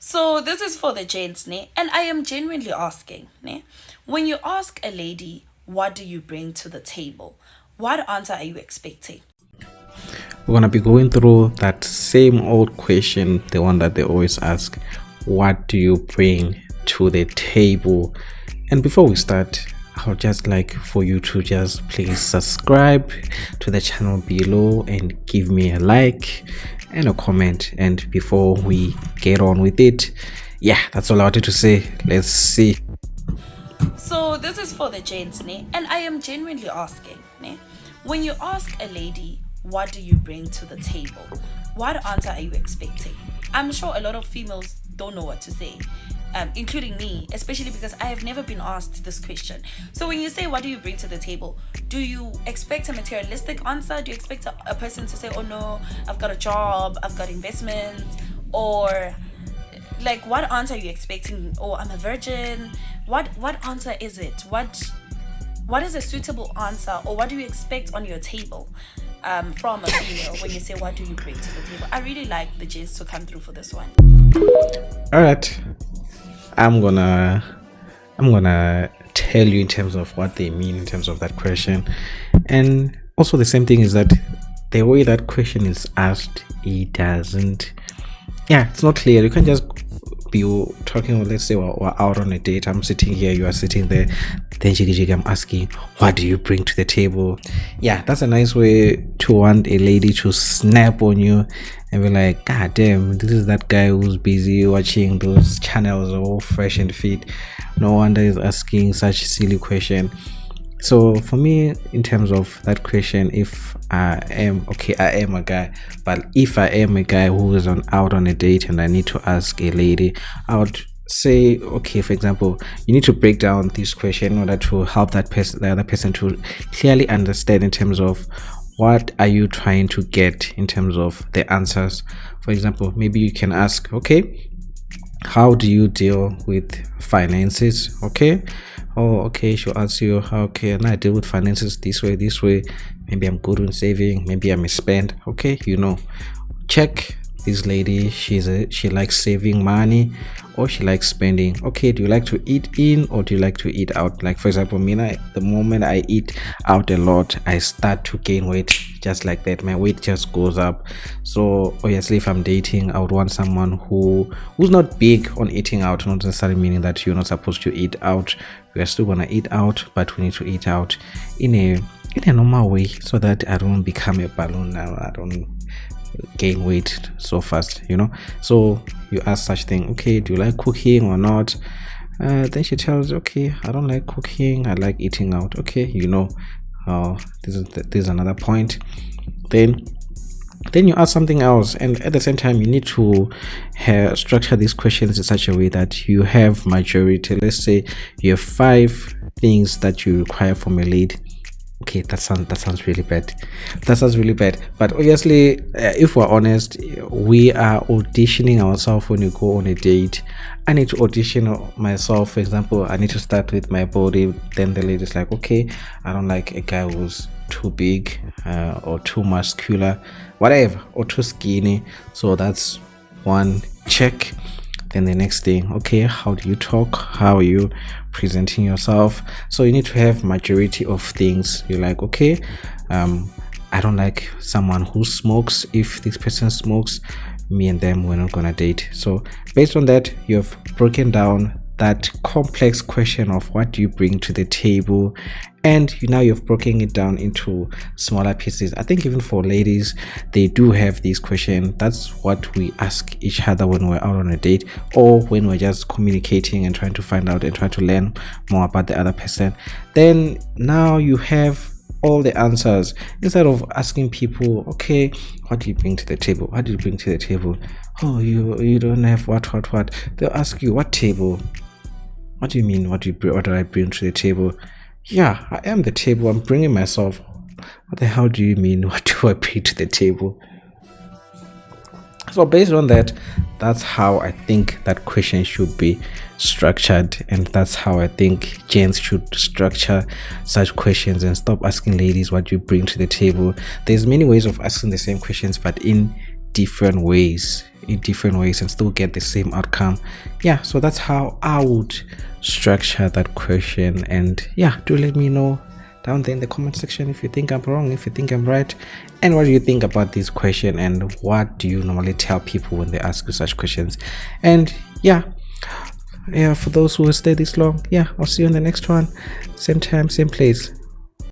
So this is for the gents, ne? And I am genuinely asking, ne? When you ask a lady, what do you bring to the table? What answer are you expecting? We're gonna be going through that same old question, the one that they always ask: what do you bring to the table? And before we start, I would just like for you to just please subscribe to the channel below and give me a like and a comment. And before we get on with it, yeah, that's all I wanted to say. Let's see. So this is for the gents, ne? And I am genuinely asking, ne? When you ask a lady, what do you bring to the table? What answer are you expecting? I'm sure a lot of females don't know what to say, including me, especially because I have never been asked this question. So when you say, what do you bring to the table? Do you expect a materialistic answer? Do you expect a person to say, oh no, I've got a job, I've got investments, or like what answer are you expecting? Oh, I'm a virgin. What answer is it? What is a suitable answer, or what do you expect on your table from a female when you say, what do you bring to the table? I really like the gist to come through for this one. All right, I'm gonna tell you in terms of what they mean in terms of that question. And also the same thing is that the way that question is asked, it doesn't, yeah, it's not clear. You can't just be talking, let's say we're out on a date, I'm sitting here, you are sitting there, then I'm asking, what do you bring to the table? Yeah, that's a nice way to want a lady to snap on you and be like, god damn, this is that guy who's busy watching those channels all fresh and fit. No wonder he's asking such silly question. So for me, in terms of that question, if I am a guy, but if I am a guy who is out on a date and I need to ask a lady, I would say, okay, for example, you need to break down this question in order to help the other person to clearly understand in terms of what are you trying to get in terms of the answers. For example, maybe you can ask, okay, how do you deal with finances? Okay, oh, okay, she'll ask you, okay, and I deal with finances this way. Maybe I'm good on saving, maybe I'm a spend. Okay, check this lady, she likes saving money or she likes spending. Okay, do you like to eat in or do you like to eat out? Like for example, me, the moment I eat out a lot, I start to gain weight. Just like that, my weight just goes up. So obviously, if I'm dating, I would want someone who's not big on eating out. Not necessarily meaning that you're not supposed to eat out. We are still gonna eat out, but we need to eat out in a normal way so that I don't become a balloon. Now I don't gain weight so fast. So you ask such thing, okay, do you like cooking or not? Then she tells, okay, I don't like cooking, I like eating out. Okay, this is another point. Then you ask something else, and at the same time you need to structure these questions in such a way that you have majority. Let's say you have 5 things that you require from a lady. Okay, that sounds really bad. That sounds really bad. But obviously, if we're honest, we are auditioning ourselves when we go on a date. I need to audition myself. For example, I need to start with my body. Then the lady's like, okay, I don't like a guy who's too big or too muscular, whatever, or too skinny. So that's one check. Then the next thing, okay, how do you talk? How are you presenting yourself? So you need to have majority of things. You're like, okay, I don't like someone who smokes. If this person smokes, me and them, we're not gonna date. So based on that, you have broken down that complex question of what do you bring to the table, and you've broken it down into smaller pieces. I think even for ladies, they do have this question. That's what we ask each other when we're out on a date, or when we're just communicating and trying to find out and trying to learn more about the other person. Then now you have all the answers, instead of asking people, okay, what do you bring to the table? What do you bring to the table? Oh, you don't have what? They'll ask you, what table? What do you mean? What do I bring to the table? Yeah, I am the table. I'm bringing myself. What the hell do you mean? What do I bring to the table? So based on that, that's how I think that question should be structured, and that's how I think gents should structure such questions and stop asking ladies what you bring to the table. There's many ways of asking the same questions, but in different ways. in different ways and still get the same outcome. Yeah, so that's how I would structure that question. And yeah, do let me know down there in the comment section if you think I'm wrong, if you think I'm right, and what do you think about this question, and what do you normally tell people when they ask you such questions. And yeah, for those who will stay this long, yeah, I'll see you in the next one, same time, same place.